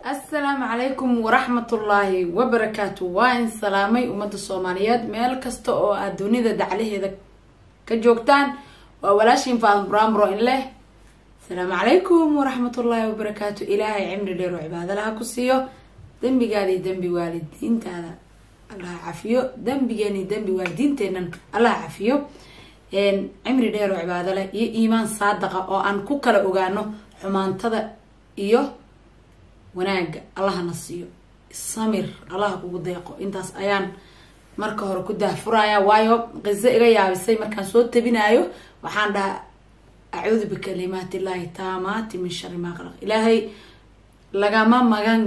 السلام عليكم ورحمة الله وبركاته. وإن سلامي ومد الصوماليات ميل كستا أو أدوني ذا دعليه ذا كجوكتان وولاشين فان برامرو إن له. السلام عليكم ورحمة الله وبركاته. إلهي عمري ليرو عبادة لها كسيو دنبي قالي دنبي والدين تاذا الله عافيو دنبي جاني دنبي والدين تينن الله عافيو إن عمري ليرو عبادة له إيمان صادقة أو أن كوكلا أوغانو حمان تذا إيو wanaag Allah nasiyo samir Allah ugu deeqo intaas ayaan marka hore ku daafuraya waayo qiso iga yaabisay markaan soo tabinayo waxaan dhahay a'uudu bi kalimaati Illaahi taamaati min sharri ma khalaq. Ilaahay lagama magan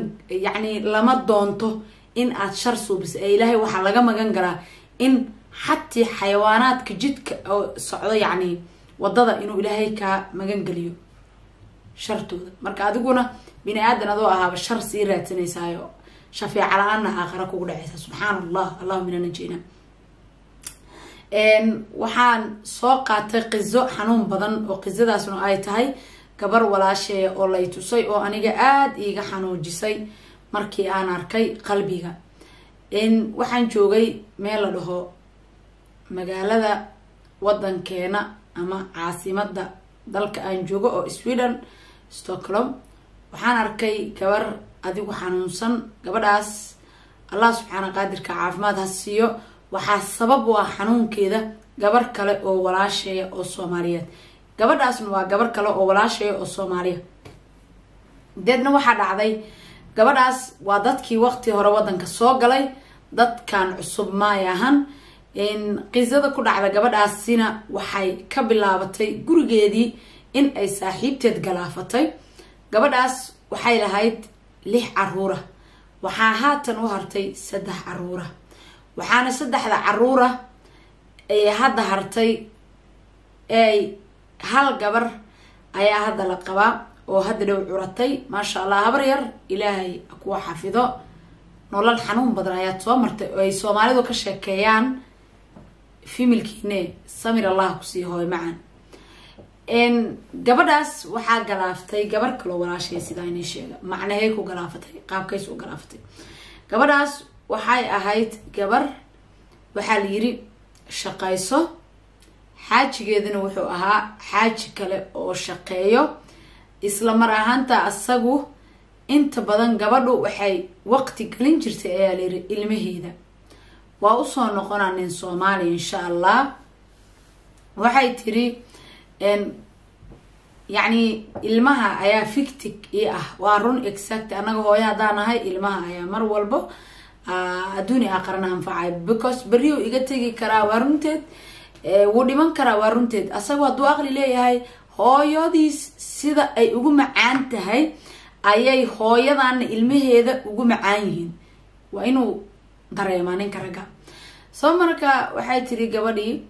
lama doonto in aad shar suubis Ilaahay waxa laga magan galaa in xatii xayawaanaadka jidka oo socdo wadada inuu Ilaahay ka magan galiyo shartooda. Marka adiguna بني آدم هذا أها شر سيرة تنسايو شفيع على أنها آخرك ودعيسها سبحان الله اللهم إنا نجينا إن وحان سوقات قزو حنون بدن وقزو دا سنو آيتهاي كبر ولا شيء والله يتوسي أو أنيقا آد إيقا حنو جيسي مركي آن أركي قلبيقا إن وحان جوغي ميلا لهو مقالة دا ودن كينا أما عاصمة دا دالك آن جوغو أو سويدن ستوكلوم waxaan arkay gabar adigu xanuunsan gabadhaas Allah subhanahu qaadirka caafimaad ha siiyo waxa sabab u ah xanuunkeeda gabar kale oo walaashay oo Soomaaliyeed gabadhaasna waa gabar kale oo walaashay oo Soomaaliya deedna waxa dhacday gabadhaas waa dadkii waqti hore wadanka soo galay dadkan cusub ma yahan in qisada ku dhacday gabadhaasina waxay ka bilaabatay gurigeedii in ay saaxiibteed galaafatay gabadhaas waxay lahayd 6 caruura waxa haatan u hartay 3 caruura waxaana 3da caruura ay hadda hartay ay hal gabar ayaa hadda la qabaa oo hadda dhow curatay ma sha Allah habar yar Ilaahay ku xafido nolol xanuun badan ayaa soo martay oo ay Soomaalidu ka sheekeeyaan familkiine samir Allah ku sii hooy macaan إن جبرداس وحاجة جلافتي جبر كلو ولا شيء سيدايني شيء معناه هيك وجلافتي قاب كيس وجلافتي جبرداس وحاي أهيت جبر وحاليري شقايسه حاج جدنا وحوها حاج كله أو شقايو إسلام راهنتا أسقو أنت بدن جبرو وحي وقت كلين جرت إيالي المهيدة وأوصل نقول عن الصومالي إن شاء الله وحي تري إن إلمها أيا فيكتك إيه وارون إكسكت أنا هويا دانا هاي إلمها أيا مر والبو أدوني أقرنهم فعاي بكوس بريو إجتكي كرا وارونتد ودي من كرا وارونتد أسوا دو أغلي لي هاي هويا ديس سيدا أي أقوم عانت هاي أي هويا دان إلمه هذا أقوم عانين وإنه دريمانين كرجع سمرك وحيد تري جبلي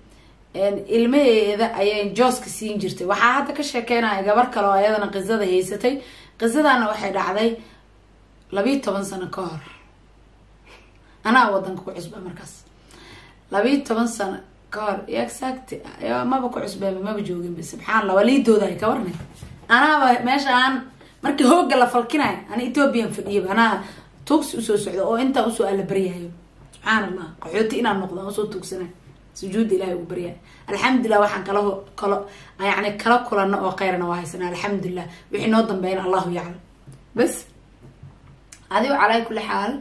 إن الماء إذا أي جوز كسين جرتي وحاجة كشكينا جبر كلا أيضا قصة هيستي قصة أنا واحد عادي لبيت 8 سنة كار أنا وضن كويس بمركز لبيت 8 سنة كار يكسكت يا ما بكو عصبة ما بجوجين بس سبحان الله وليد ده يكورني أنا ماشي عن مركي هو قال فلكنا أنا إثيوبيا في الجيب أنا توكس أسوس أو أنت أسوء البريه سبحان الله قحوتي إنا النقطة أسوء توكسنا سجود الله وبريا الحمد لله وحن كلا كلنا وخيرنا وهيسنا الحمد لله وحين نوضن بين الله يعلم بس هذه على كل حال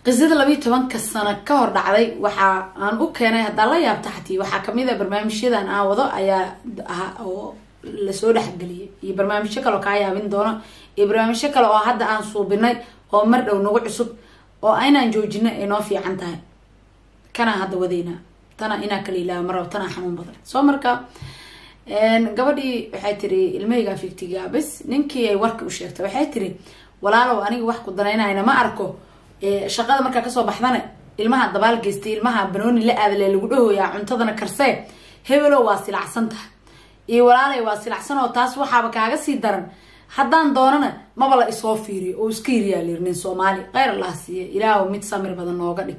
قصة لبي 8 سنة كهر دعدي وحا أن أوكينا هذا لا يبتحتي وحا كميدا برنامج شيء أنا وضع أيا أو لسود حقلي برنامج شكل وكايا من دونه برنامج شكل أو هذا أن صوبنا أو مرد أو نوع صوب أو أين نجوجنا إنه في عنتها كان هذا ودينا تنا إنا كليلا مرة وتنا حنون بدر سو مركا إن قبلي حيتري الميجا في اكتجاب بس ننكي ورك وشيكته وحيتري ولا لو أنا واحد قدرنا هنا ما أركو شغال مركا كسو بحثنا المها الضبال جستي المها بنوني لا اللي يقولوه يا عنتظنا كرسي هبلو واصل عسنته ولا لي واصل عسنه وتاس وحابك عجسي درن حدان دورنا ما بلا إصوفيري أو سكيريا ليرنين سومالي غير الله سيه إله وميت سامر بدن نوقدي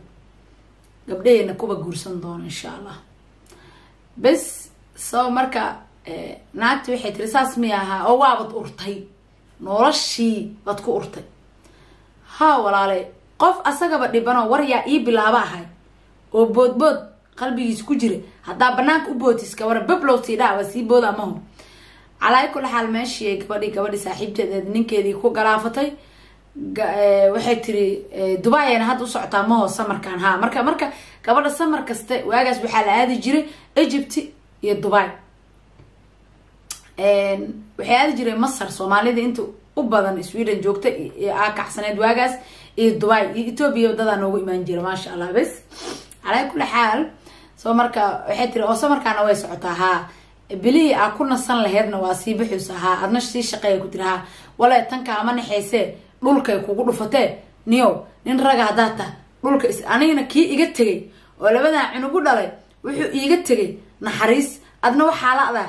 gabdheena kuba guursan doon insha Allah bas soo marka naagtu waxay tiri saas miyaha oo waabad urtay noloshii bad ku urtay ها walaalay qof asagaba dhibano war yaa ii bilaaba ahay oo boodbood qalbigiisa ku jira hadaa banaanka u bootiska war bablow tiidhaa wasi booda ma ho على كل حال ماشي قبدي صاحبتي ninkeedii ku galaafatay waxay tiri Dubai ana had u socotaa ma ho samarkan ha marka gabadha samar kaste waagaas waxa la aadi jiray Egypt iyo Dubai waxay aadi jiray Masar Soomaalida inta u badan Sweden joogta ee kaxsaneed waagaas iyo Dubai iyo Ethiopia dad aan ugu iman jiray ma sha Allah bas على كل حال soo marka waxay tiri oo samarkan way socotaa ha بلي أكون نصن لهذا واسيب حسها أدناش شيء شقي كترها ولا تنك عماني حسه لولك يكوكو فتاة نيو نرجع داتا لولك أنا هنا كي يجتري ولا بدنا عنو قول عليه وحو يجتري نحريس أدنى وحالة ذا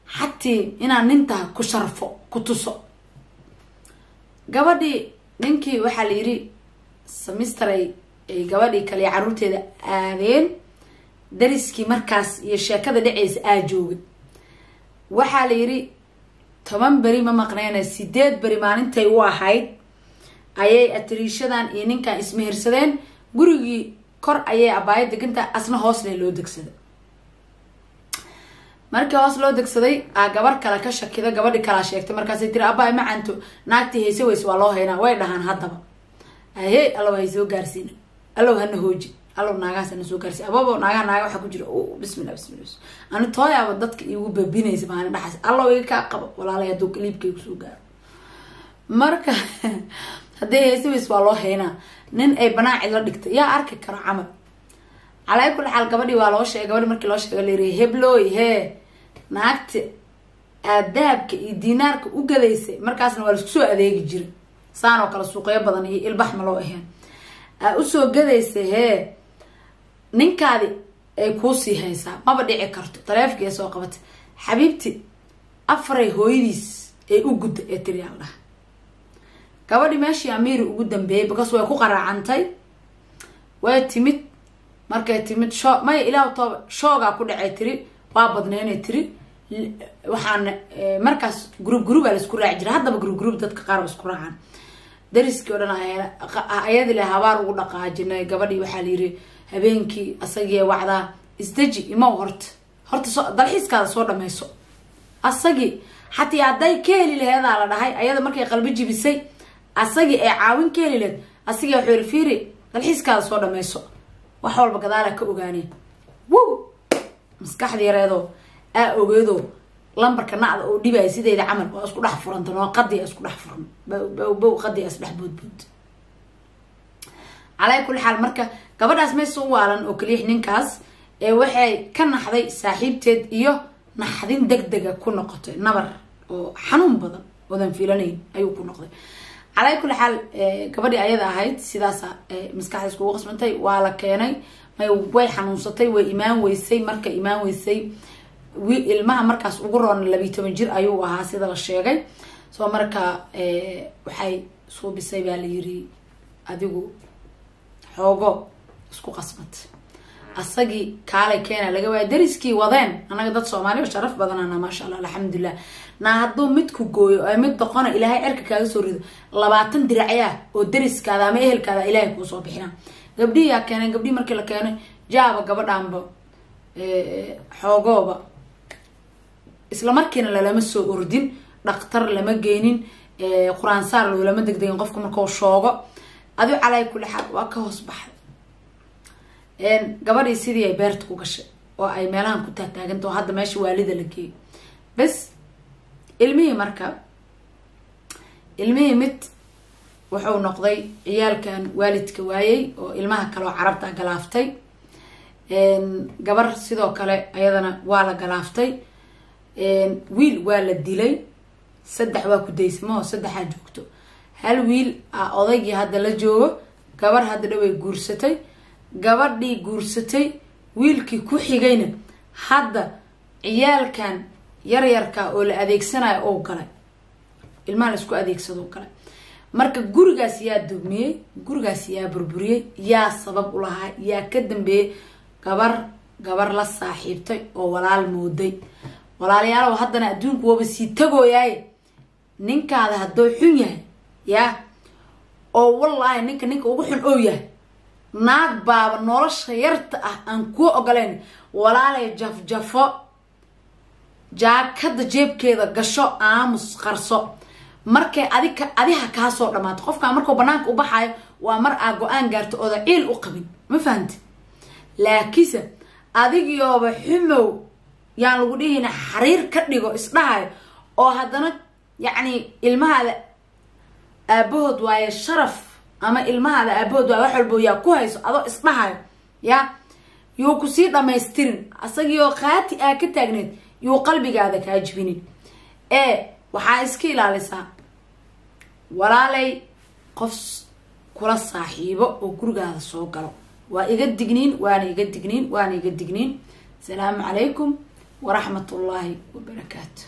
حتى هنا ننتهى كشرفه كتصو جوادي ننكي وحليري سمستري جوادي كلي عروتي ذا آذين dariskii markaas iyo sheekada dhaceys aajoogay waxa la yiri 10 bari ma maqnayna 8 bari maalintay u ahayd ayay atriishadan iyo ninkan ismehersadeen gurigii kor ayay abaayad deganta asna hoos loo degsaday markii hoos loo degsaday gabar kala ka shakida gabadhi kala sheegtay markaas ay tiri abaay macanto naagti heese weys waa loo heynaa way dhahan hadaba ayay alla way soo gaarsiin alla hana hooji allo naagaas ana soo gaarsi ababo naaga waxa ku jira oo bismillah ana tooyaba dadka igu babinaysa baan dhaxas allo iga ka qabo walaalay haduu clipkay ku soo gaaro marka hadee heesay waa loo heynaa nin ay banaaci la dhigtay yaa arki karo camal على كل حال gabadhi waa loo sheegay gabadhi markii loo sheegay leeyahay hebloy he naagta aadaabka iyo diinaarka u galeysay markaasna waa isku soo adeegi jiray saan oo kala suuqyo badan iyo ilbax ma loo ahayn u soo galeysay he ninkaadi ay ku sii haysaa maba dhici karto taleefanka soo qabatay xabiibti afray hooyadiis ay u gud ee tiriyalda gabadhi meeshii amiir ugu dambeeyay because way ku qaraacantay way timid markay timid may ilaaw toob shooga ku dhacay tiri waa badneynay tiri waxaan markaas group la isku raaci jiray hadaba group dadka qaar isku raacaan dariskii oo dhan ayad ilaa habaar ugu dhaqaajinay gabadhi waxa la yiri habeenkii asagii wacda isdaji ima horta dalxiiskaada soo dhamayso asagii hatta haday keeli leeyahay la dhahay ayada markay qalbi jibisay asagii ay caawin keeli leed asagii wuxuu fiiri dalxiiskaada soo dhamayso wax walba gadaala ka ogaaneen maskaxda yareedo ogeedo lambarka nacda oo dhibay sideeda camal oo isku dhax furanta noo qadi isku dhax furan bow qadi is dhax boodbood على كل حال marka gabadhaas ma soo waalan oo kaliix ninkaas ee waxay ka naxday saaxiibteed iyo naxdin degdega ku noqotay nabar oo xanuun badan wadan fiilanayn ayuu ku noqday على كل حال gabadhii ayada ahayd sidaas maskaxda isku qasmantay waa la keenay may way xanuunsatay way iimaan weysay marka iimaan weysay ilmaha markaas ugu roon 12 jir ayuu ahaa sida la sheegay soo marka waxay soo bisay baa la yiri adigu xoogo isku qasmat asagi kaalay keena laga waa dariskii wadeen anaga dad Soomaali oo sharaf badan ana ma sha Allah alxamdulillah na haduu mid ku gooyo ay mid doqona ilaahay cirka kaaga soo rido 20 diracaya oo dariskaada ama ehelkaada ilaahay ku soo bixina gabdhii yaa keenay gabdhii markii la keenay jaaba gabadhaanba xoogoba isla markiina lama soo ordin dhaqtar lama geenin quraan saar lama degdegin qofka markuu shoogo adu calay kulli xal waa ka hoos baxay gabadhii sidii ay beerta ku gashay oo ay meelahan ku taagtaaganto hadda meesha waalida la geeyay bas ilmihii mid wuxuu noqday ciyaalkan waalidka waayay oo ilmaha kale oo carabta galaaftay gabar sidoo kale ayadana waa la galaaftay wiil waa la dilay saddex waa ku daysmo saddexa joogto hal wiil odaygii hadda la joogo gabar hadda dhaway guursatay gabadhii guursatay wiilkii ku xigayna hadda ciyaalkan yaryarka oo la adeegsanayo oo galay ilmaha la isku adeegsado galay marka gurigaas yaa dugmiyay gurigaas yaa burburiyay yaa sabab u lahaa yaa ka dambeeyay gabar la saaxiibtay oo walaal mooday walaalayaal haddana adduunku waba sii tagooyay ninkaada hadoo xun yahay yaa oo wallahi ninka ugu xun oo yahay naag baaba nolosha yarta ah aan ku ogoleen walaalay jafjafo jaakada jeebkeeda gasho aamus qarso markay adiga ka soo dhamaad qofka markuu banaanka u baxayo waa mar aa go'aan gaarto oo ciil u qabin ma fahanti laakiin adigiyooba xumow yaan lagu dhihina xariir ka dhigo isdhahay oo hadana yani ilmahaada aabahood waaye sharaf ama ilmahaada aabahood waa wax walba yaa ku hayso adoo isdhahay ya yuu ku sii dhammaystirin asagiyoo qaati aa ka taagneed yuu qalbigaada kaa jibinin waxaa iska ilaalisaa walaalay qof kula saaxiibo oo gurigaada soo galo waa iga digniin waana iga digniin salaamu calaykum ورحمة الله وبركاته.